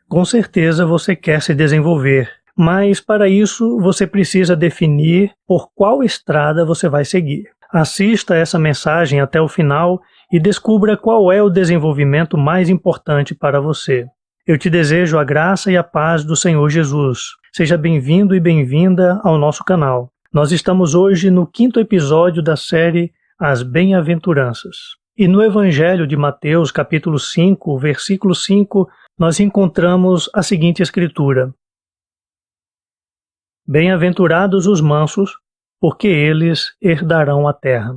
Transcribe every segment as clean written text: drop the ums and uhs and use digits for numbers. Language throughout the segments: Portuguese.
Com certeza você quer se desenvolver, mas para isso você precisa definir por qual estrada você vai seguir. Assista essa mensagem até o final e descubra qual é o desenvolvimento mais importante para você. Eu te desejo a graça e a paz do Senhor Jesus. Seja bem-vindo e bem-vinda ao nosso canal. Nós estamos hoje no 5º episódio da série As Bem-aventuranças. E no Evangelho de Mateus, capítulo 5, versículo 5, nós encontramos a seguinte escritura: Bem-aventurados os mansos, porque eles herdarão a terra.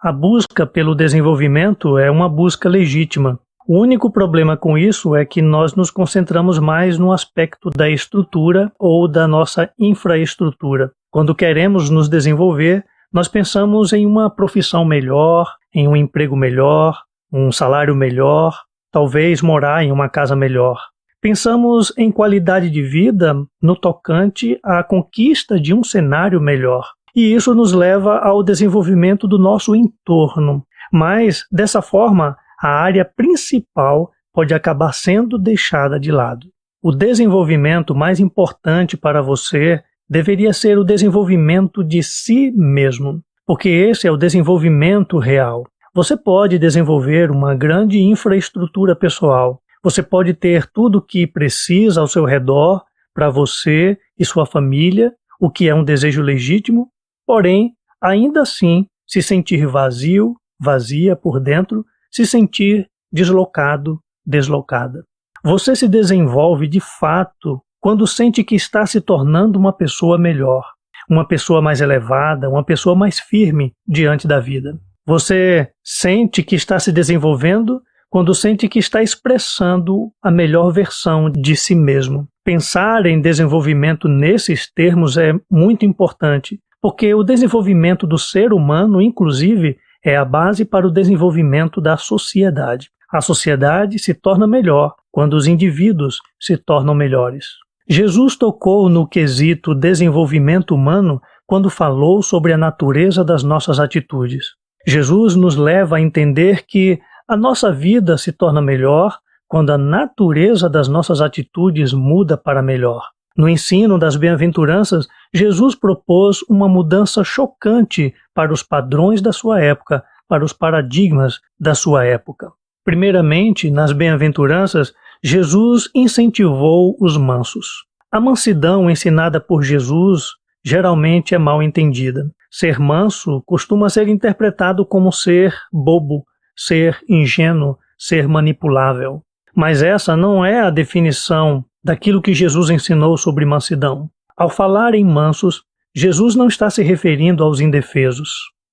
A busca pelo desenvolvimento é uma busca legítima. O único problema com isso é que nós nos concentramos mais no aspecto da estrutura ou da nossa infraestrutura. Quando queremos nos desenvolver, nós pensamos em uma profissão melhor, em um emprego melhor, um salário melhor, talvez morar em uma casa melhor. Pensamos em qualidade de vida no tocante à conquista de um cenário melhor. E isso nos leva ao desenvolvimento do nosso entorno. Mas, dessa forma, a área principal pode acabar sendo deixada de lado. O desenvolvimento mais importante para você deveria ser o desenvolvimento de si mesmo, porque esse é o desenvolvimento real. Você pode desenvolver uma grande infraestrutura pessoal. Você pode ter tudo o que precisa ao seu redor para você e sua família, o que é um desejo legítimo, porém, ainda assim, se sentir vazio, vazia por dentro, se sentir deslocado, deslocada. Você se desenvolve de fato quando sente que está se tornando uma pessoa melhor, uma pessoa mais elevada, uma pessoa mais firme diante da vida. Você sente que está se desenvolvendo quando sente que está expressando a melhor versão de si mesmo. Pensar em desenvolvimento nesses termos é muito importante, porque o desenvolvimento do ser humano, inclusive, é a base para o desenvolvimento da sociedade. A sociedade se torna melhor quando os indivíduos se tornam melhores. Jesus tocou no quesito desenvolvimento humano quando falou sobre a natureza das nossas atitudes. Jesus nos leva a entender que a nossa vida se torna melhor quando a natureza das nossas atitudes muda para melhor. No ensino das bem-aventuranças, Jesus propôs uma mudança chocante para os padrões da sua época, para os paradigmas da sua época. Primeiramente, nas bem-aventuranças, Jesus incentivou os mansos. A mansidão ensinada por Jesus geralmente é mal entendida. Ser manso costuma ser interpretado como ser bobo, ser ingênuo, ser manipulável. Mas essa não é a definição daquilo que Jesus ensinou sobre mansidão. Ao falar em mansos, Jesus não está se referindo aos indefesos.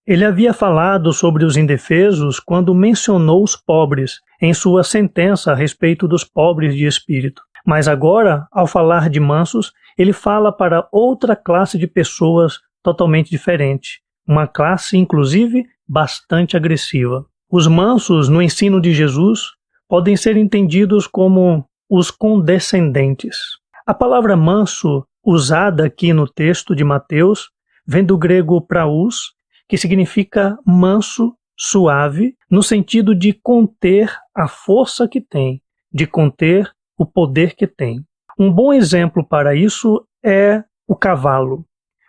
Ele havia falado sobre os indefesos quando mencionou os pobres em sua sentença a respeito dos pobres de espírito. Mas agora, ao falar de mansos, ele fala para outra classe de pessoas totalmente diferente. Uma classe, inclusive, bastante agressiva. Os mansos, no ensino de Jesus, podem ser entendidos como os condescendentes. A palavra manso, usada aqui no texto de Mateus, vem do grego praus, que significa manso, suave, no sentido de conter a força que tem, de conter o poder que tem. Um bom exemplo para isso é o cavalo.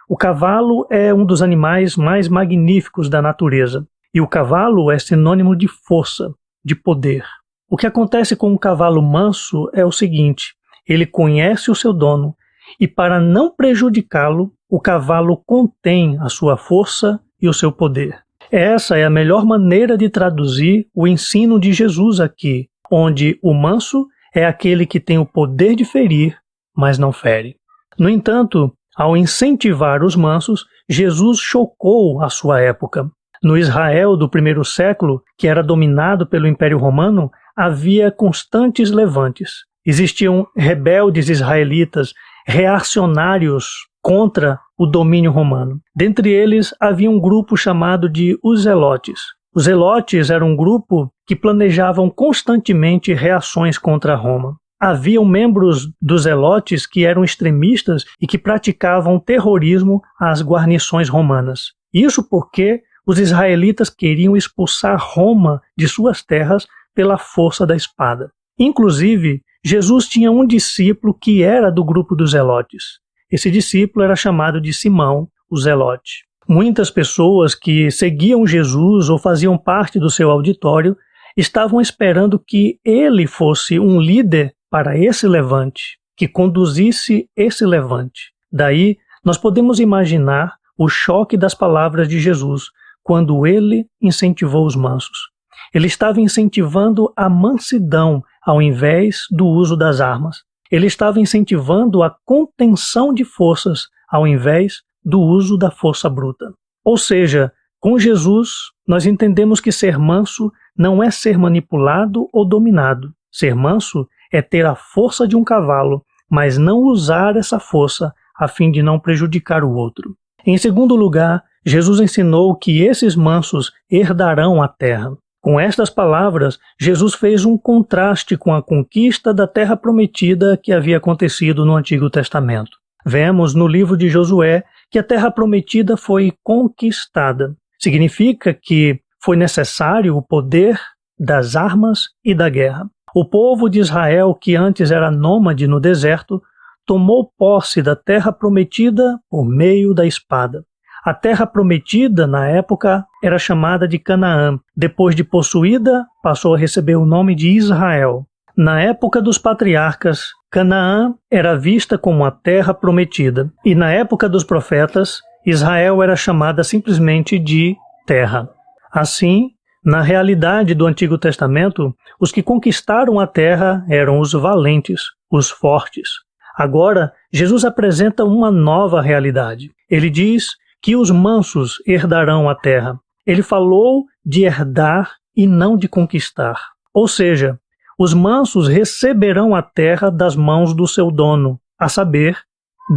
O cavalo é um dos animais mais magníficos da natureza, e o cavalo é sinônimo de força, de poder. O que acontece com um cavalo manso é o seguinte: ele conhece o seu dono e, para não prejudicá-lo, o cavalo contém a sua força e o seu poder. Essa é a melhor maneira de traduzir o ensino de Jesus aqui, onde o manso é aquele que tem o poder de ferir, mas não fere. No entanto, ao incentivar os mansos, Jesus chocou a sua época. No Israel do primeiro século, que era dominado pelo Império Romano, havia constantes levantes. Existiam rebeldes israelitas, reacionários contra o domínio romano. Dentre eles, havia um grupo chamado de os Zelotes. Os Zelotes eram um grupo que planejavam constantemente reações contra Roma. Haviam membros dos Zelotes que eram extremistas e que praticavam terrorismo às guarnições romanas. Isso porque os israelitas queriam expulsar Roma de suas terras pela força da espada. Inclusive, Jesus tinha um discípulo que era do grupo dos Zelotes. Esse discípulo era chamado de Simão, o Zelote. Muitas pessoas que seguiam Jesus ou faziam parte do seu auditório estavam esperando que ele fosse um líder para esse levante, que conduzisse esse levante. Daí, nós podemos imaginar o choque das palavras de Jesus quando ele incentivou os mansos. Ele estava incentivando a mansidão ao invés do uso das armas. Ele estava incentivando a contenção de forças ao invés do uso da força bruta. Ou seja, com Jesus, nós entendemos que ser manso não é ser manipulado ou dominado. Ser manso é ter a força de um cavalo, mas não usar essa força a fim de não prejudicar o outro. Em segundo lugar, Jesus ensinou que esses mansos herdarão a terra. Com estas palavras, Jesus fez um contraste com a conquista da terra prometida que havia acontecido no Antigo Testamento. Vemos no livro de Josué que a terra prometida foi conquistada. Significa que foi necessário o poder das armas e da guerra. O povo de Israel, que antes era nômade no deserto, tomou posse da terra prometida por meio da espada. A terra prometida, na época, era chamada de Canaã. Depois de possuída, passou a receber o nome de Israel. Na época dos patriarcas, Canaã era vista como a terra prometida. E na época dos profetas, Israel era chamada simplesmente de terra. Assim, na realidade do Antigo Testamento, os que conquistaram a terra eram os valentes, os fortes. Agora, Jesus apresenta uma nova realidade. Ele diz que os mansos herdarão a terra. Ele falou de herdar e não de conquistar. Ou seja, os mansos receberão a terra das mãos do seu dono, a saber,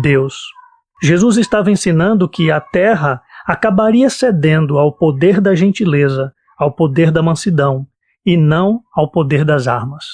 Deus. Jesus estava ensinando que a terra acabaria cedendo ao poder da gentileza, ao poder da mansidão, e não ao poder das armas.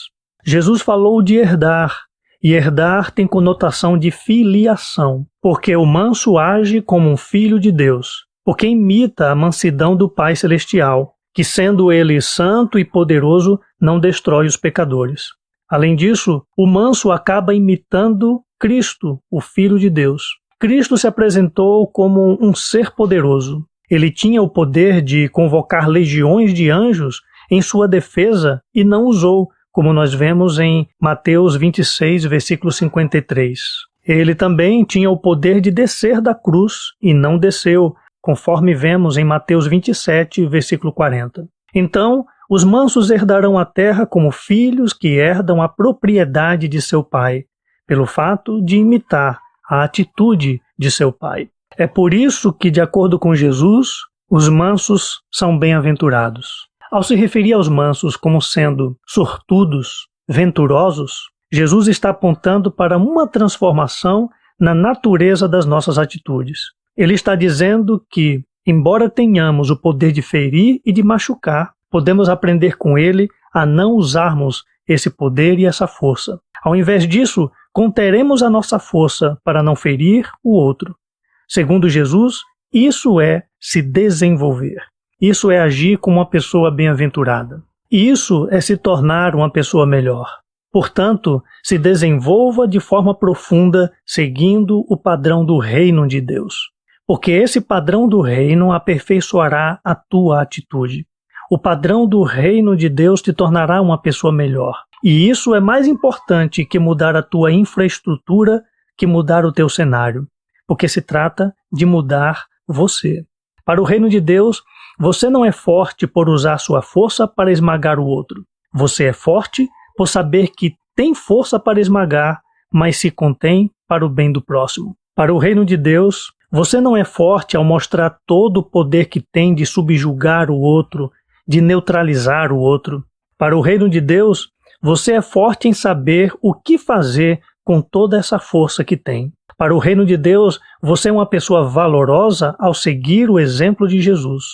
Jesus falou de herdar, e herdar tem conotação de filiação, porque o manso age como um filho de Deus, porque imita a mansidão do Pai Celestial, que sendo ele santo e poderoso, não destrói os pecadores. Além disso, o manso acaba imitando Cristo, o Filho de Deus. Cristo se apresentou como um ser poderoso. Ele tinha o poder de convocar legiões de anjos em sua defesa e não usou, como nós vemos em Mateus 26, versículo 53. Ele também tinha o poder de descer da cruz e não desceu, conforme vemos em Mateus 27, versículo 40. Então, os mansos herdarão a terra como filhos que herdam a propriedade de seu pai, pelo fato de imitar a atitude de seu pai. É por isso que, de acordo com Jesus, os mansos são bem-aventurados. Ao se referir aos mansos como sendo sortudos, venturosos, Jesus está apontando para uma transformação na natureza das nossas atitudes. Ele está dizendo que, embora tenhamos o poder de ferir e de machucar, podemos aprender com ele a não usarmos esse poder e essa força. Ao invés disso, conteremos a nossa força para não ferir o outro. Segundo Jesus, isso é se desenvolver. Isso é agir como uma pessoa bem-aventurada. E isso é se tornar uma pessoa melhor. Portanto, se desenvolva de forma profunda, seguindo o padrão do reino de Deus. Porque esse padrão do reino aperfeiçoará a tua atitude. O padrão do reino de Deus te tornará uma pessoa melhor. E isso é mais importante que mudar a tua infraestrutura, que mudar o teu cenário. Porque se trata de mudar você. Para o reino de Deus, você não é forte por usar sua força para esmagar o outro. Você é forte por saber que tem força para esmagar, mas se contém para o bem do próximo. Para o reino de Deus, você não é forte ao mostrar todo o poder que tem de subjugar o outro, de neutralizar o outro. Para o reino de Deus, você é forte em saber o que fazer com toda essa força que tem. Para o reino de Deus, você é uma pessoa valorosa ao seguir o exemplo de Jesus,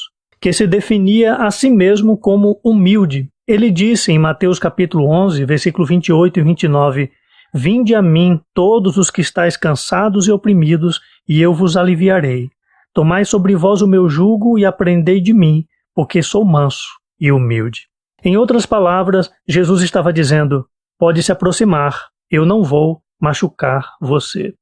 que se definia a si mesmo como humilde. Ele disse em Mateus capítulo 11, versículo 28 e 29, Vinde a mim todos os que estáis cansados e oprimidos, e eu vos aliviarei. Tomai sobre vós o meu jugo e aprendei de mim, porque sou manso e humilde. Em outras palavras, Jesus estava dizendo, pode se aproximar. Eu não vou machucar você.